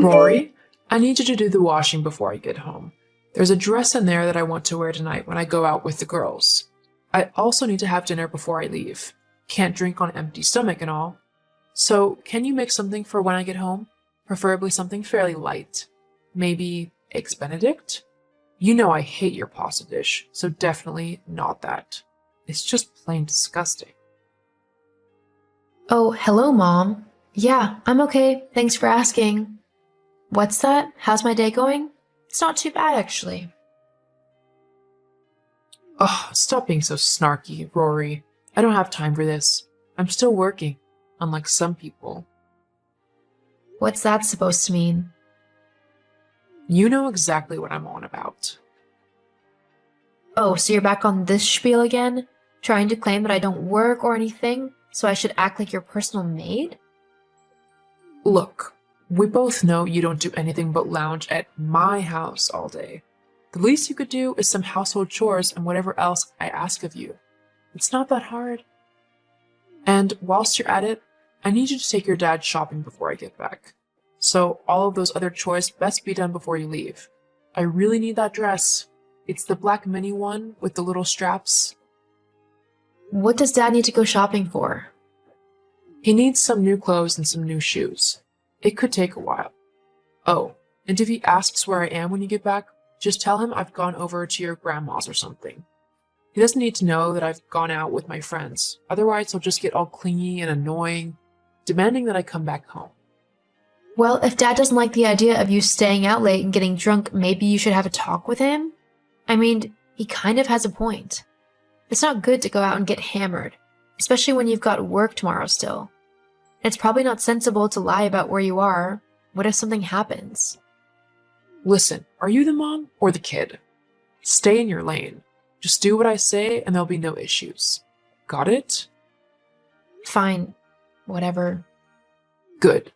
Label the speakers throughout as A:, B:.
A: Rory, I need you to do the washing before I get home. There's a dress in there that I want to wear tonight when I go out with the girls. I also need to have dinner before I leave. Can't drink on an empty stomach and all. So, can you make something for when I get home? Preferably something fairly light. Maybe Eggs Benedict? You know I hate your pasta dish, so definitely not that. It's just plain disgusting.
B: Oh, hello, Mom. Yeah, I'm okay. Thanks for asking. What's that? How's my day going? It's not too bad, actually.
A: Ugh, stop being so snarky, Rory. I don't have time for this. I'm still working, unlike some people.
B: What's that supposed to mean?
A: You know exactly what I'm on about.
B: Oh, so you're back on this spiel again? Trying to claim that I don't work or anything, so I should act like your personal maid?
A: Look, we both know you don't do anything but lounge at my house all day. The least you could do is some household chores and whatever else I ask of you. It's not that hard. And whilst you're at it, I need you to take your dad shopping before I get back. So all of those other chores best be done before you leave. I really need that dress. It's the black mini one with the little straps.
B: What does Dad need to go shopping for?
A: He needs some new clothes and some new shoes. It could take a while. Oh, and if he asks where I am when you get back, just tell him I've gone over to your grandma's or something. He doesn't need to know that I've gone out with my friends. Otherwise, he'll just get all clingy and annoying, demanding that I come back home.
B: Well, if Dad doesn't like the idea of you staying out late and getting drunk, maybe you should have a talk with him? I mean, he kind of has a point. It's not good to go out and get hammered, especially when you've got work tomorrow still. It's probably not sensible to lie about where you are. What if something happens?
A: Listen, are you the mom or the kid? Stay in your lane. Just do what I say and there'll be no issues. Got it?
B: Fine. Whatever.
A: Good.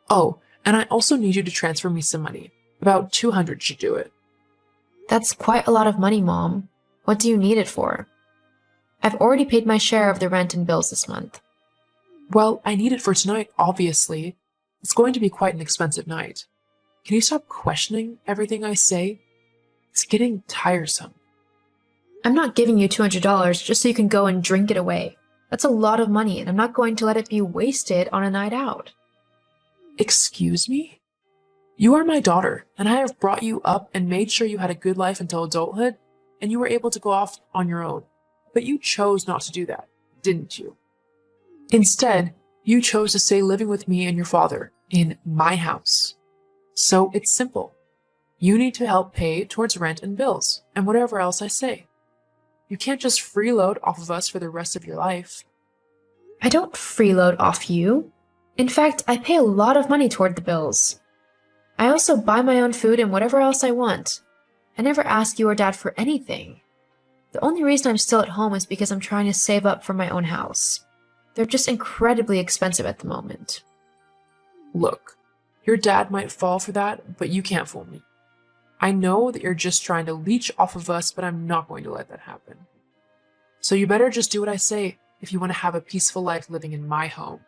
A: Oh, and I also need you to transfer me some money. About 200 should do it.
B: That's quite a lot of money, Mom. What do you need it for? I've already paid my share of the rent and bills this month.
A: Well, I need it for tonight, obviously. It's going to be quite an expensive night. Can you stop questioning everything I say? It's getting tiresome.
B: I'm not giving you $200 just so you can go and drink it away. That's a lot of money, and I'm not going to let it be wasted on a night out.
A: Excuse me? You are my daughter, and I have brought you up and made sure you had a good life until adulthood, and you were able to go off on your own. But you chose not to do that, didn't you? Instead, you chose to stay living with me and your father in my house. So it's simple. You need to help pay towards rent and bills, and whatever else I say. You can't just freeload off of us for the rest of your life.
B: I don't freeload off you. In fact, I pay a lot of money toward the bills. I also buy my own food and whatever else I want. I never ask you or Dad for anything. The only reason I'm still at home is because I'm trying to save up for my own house. They're just incredibly expensive at the moment.
A: Look, your dad might fall for that, but you can't fool me. I know that you're just trying to leech off of us, but I'm not going to let that happen. So you better just do what I say if you want to have a peaceful life living in my home.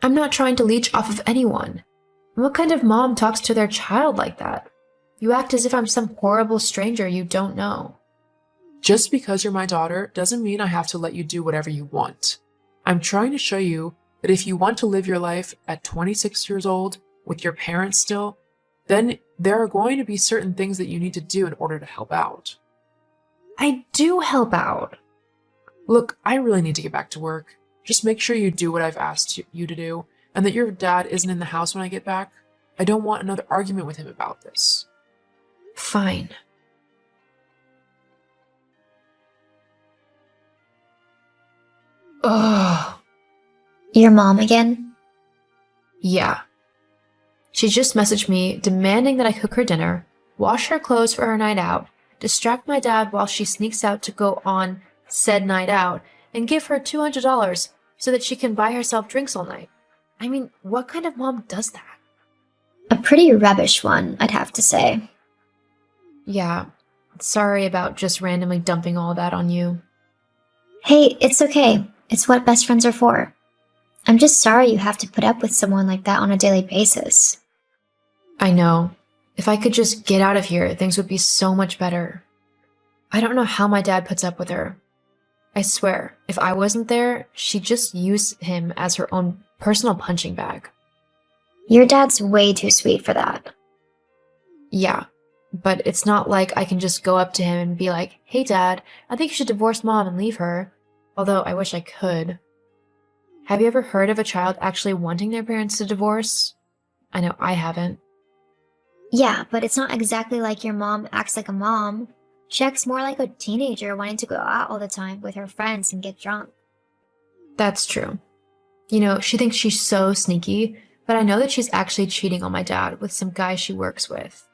B: I'm not trying to leech off of anyone. What kind of mom talks to their child like that? You act as if I'm some horrible stranger you don't know.
A: Just because you're my daughter doesn't mean I have to let you do whatever you want. I'm trying to show you that if you want to live your life at 26 years old with your parents still, then there are going to be certain things that you need to do in order to help out.
B: I do help out.
A: Look, I really need to get back to work. Just make sure you do what I've asked you to do, and that your dad isn't in the house when I get back. I don't want another argument with him about this.
B: Fine. Ugh.
C: Your mom again?
B: Yeah. She just messaged me demanding that I cook her dinner, wash her clothes for her night out, distract my dad while she sneaks out to go on said night out, and give her $200 so that she can buy herself drinks all night. I mean, what kind of mom does that?
C: A pretty rubbish one, I'd have to say.
B: Yeah, sorry about just randomly dumping all that on you.
C: Hey, it's okay. It's what best friends are for. I'm just sorry you have to put up with someone like that on a daily basis.
B: I know. If I could just get out of here, things would be so much better. I don't know how my dad puts up with her. I swear, if I wasn't there, she'd just use him as her own personal punching bag.
C: Your dad's way too sweet for that.
B: Yeah, but it's not like I can just go up to him and be like, "Hey dad, I think you should divorce mom and leave her." Although I wish I could. Have you ever heard of a child actually wanting their parents to divorce? I know I haven't.
C: Yeah, but it's not exactly like your mom acts like a mom. She acts more like a teenager wanting to go out all the time with her friends and get drunk.
B: That's true. You know, she thinks she's so sneaky, but I know that she's actually cheating on my dad with some guy she works with.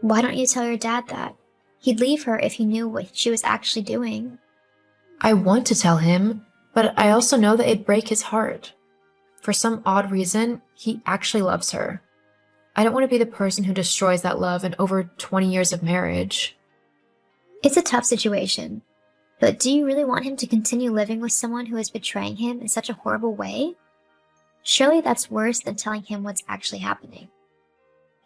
C: Why don't you tell your dad that? He'd leave her if he knew what she was actually doing.
B: I want to tell him, but I also know that it'd break his heart. For some odd reason, he actually loves her. I don't want to be the person who destroys that love in over 20 years of marriage.
C: It's a tough situation. But do you really want him to continue living with someone who is betraying him in such a horrible way? Surely that's worse than telling him what's actually happening.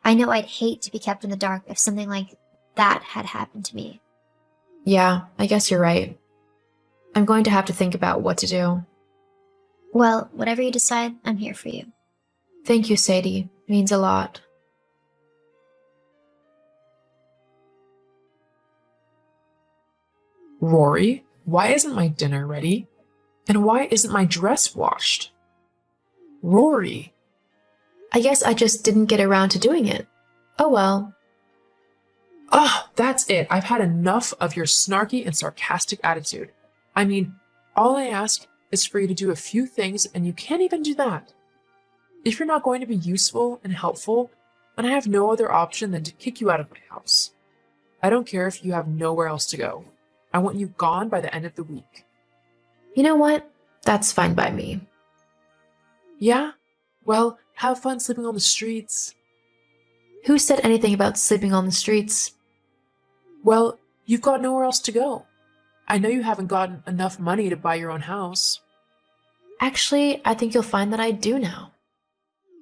C: I know I'd hate to be kept in the dark if something like that had happened to me.
B: Yeah, I guess you're right. I'm going to have to think about what to do.
C: Well, whatever you decide, I'm here for you.
B: Thank you, Sadie. It means a lot.
A: Rory, why isn't my dinner ready? And why isn't my dress washed? Rory,
B: I guess I just didn't get around to doing it. Oh well.
A: that's it. I've had enough of your snarky and sarcastic attitude. I mean, all I ask is for you to do a few things, and you can't even do that. If you're not going to be useful and helpful, then I have no other option than to kick you out of my house. I don't care if you have nowhere else to go. I want you gone by the end of the week.
B: You know what? That's fine by me.
A: Yeah? Well, have fun sleeping on the streets.
B: Who said anything about sleeping on the streets?
A: Well, you've got nowhere else to go. I know you haven't gotten enough money to buy your own house.
B: Actually, I think you'll find that I do now.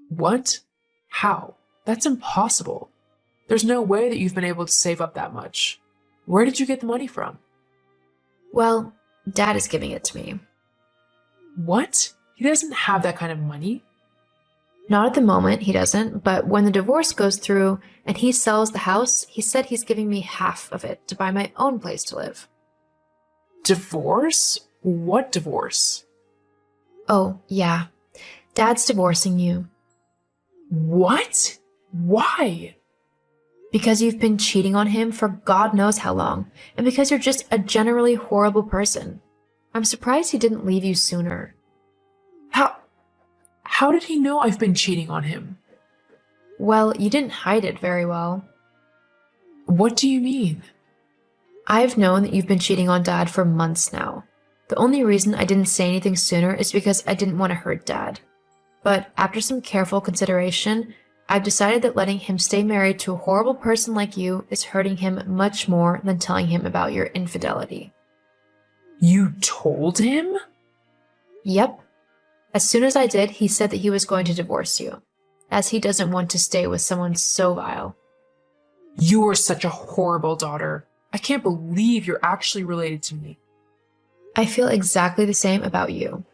A: What? How? That's impossible. There's no way that you've been able to save up that much. Where did you get the money from?
B: Well, Dad is giving it to me.
A: What? He doesn't have that kind of money.
B: Not at the moment, he doesn't, but when the divorce goes through and he sells the house, he said he's giving me half of it to buy my own place to live.
A: Divorce? What divorce?
B: Oh, yeah. Dad's divorcing you.
A: What? Why?
B: Because you've been cheating on him for God knows how long, and because you're just a generally horrible person. I'm surprised he didn't leave you sooner.
A: How did he know I've been cheating on him?
B: Well, you didn't hide it very well.
A: What do you mean?
B: I've known that you've been cheating on Dad for months now. The only reason I didn't say anything sooner is because I didn't want to hurt Dad. But after some careful consideration, I've decided that letting him stay married to a horrible person like you is hurting him much more than telling him about your infidelity.
A: You told him?
B: Yep. As soon as I did, he said that he was going to divorce you, as he doesn't want to stay with someone so vile.
A: You are such a horrible daughter. I can't believe you're actually related to me.
B: I feel exactly the same about you.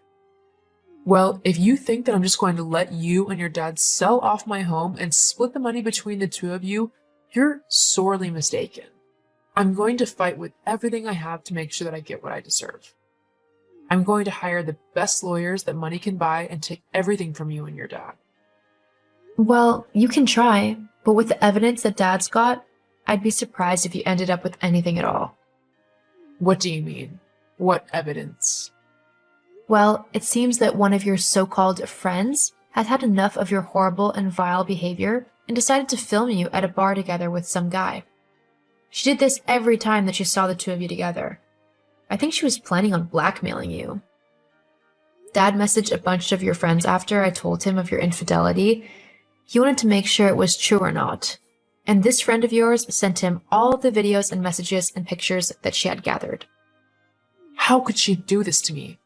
A: Well, if you think that I'm just going to let you and your dad sell off my home and split the money between the two of you, you're sorely mistaken. I'm going to fight with everything I have to make sure that I get what I deserve. I'm going to hire the best lawyers that money can buy and take everything from you and your dad.
B: Well, you can try, but with the evidence that Dad's got, I'd be surprised if you ended up with anything at all.
A: What do you mean? What evidence?
B: Well, it seems that one of your so-called friends had had enough of your horrible and vile behavior and decided to film you at a bar together with some guy. She did this every time that she saw the two of you together. I think she was planning on blackmailing you. Dad messaged a bunch of your friends after I told him of your infidelity. He wanted to make sure it was true or not. And this friend of yours sent him all of the videos and messages and pictures that she had gathered.
A: How could she do this to me?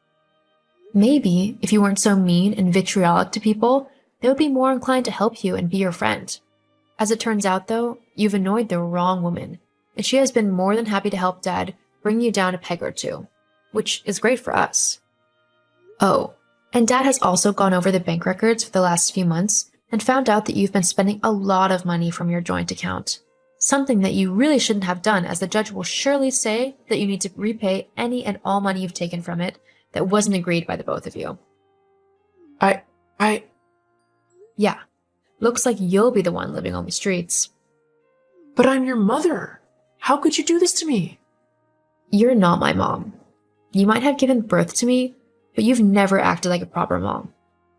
B: Maybe, if you weren't so mean and vitriolic to people, they would be more inclined to help you and be your friend. As it turns out, though, you've annoyed the wrong woman, and she has been more than happy to help Dad bring you down a peg or two, which is great for us. Oh, and Dad has also gone over the bank records for the last few months and found out that you've been spending a lot of money from your joint account. Something that you really shouldn't have done, as the judge will surely say that you need to repay any and all money you've taken from it that wasn't agreed by the both of you. Yeah, looks like you'll be the one living on the streets.
A: But I'm your mother. How could you do this to me?
B: You're not my mom. You might have given birth to me, but you've never acted like a proper mom.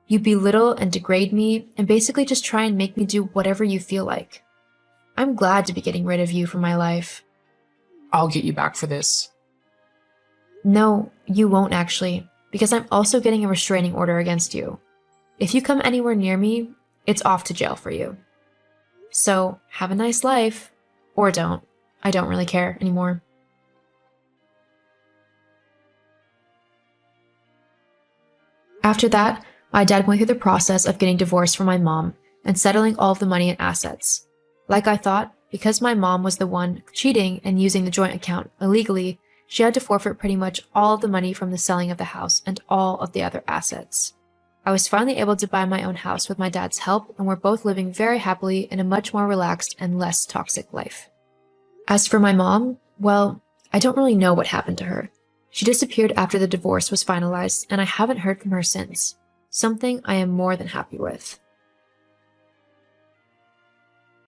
B: You belittle and degrade me and basically just try and make me do whatever you feel like. I'm glad to be getting rid of you from my life.
A: I'll get you back for this.
B: No, you won't actually, because I'm also getting a restraining order against you. If you come anywhere near me, it's off to jail for you. So, have a nice life. Or don't. I don't really care anymore. After that, my dad went through the process of getting divorced from my mom and settling all of the money and assets. Like I thought, because my mom was the one cheating and using the joint account illegally, she had to forfeit pretty much all of the money from the selling of the house and all of the other assets. I was finally able to buy my own house with my dad's help, and we're both living very happily in a much more relaxed and less toxic life. As for my mom, well, I don't really know what happened to her. She disappeared after the divorce was finalized, and I haven't heard from her since. Something I am more than happy with.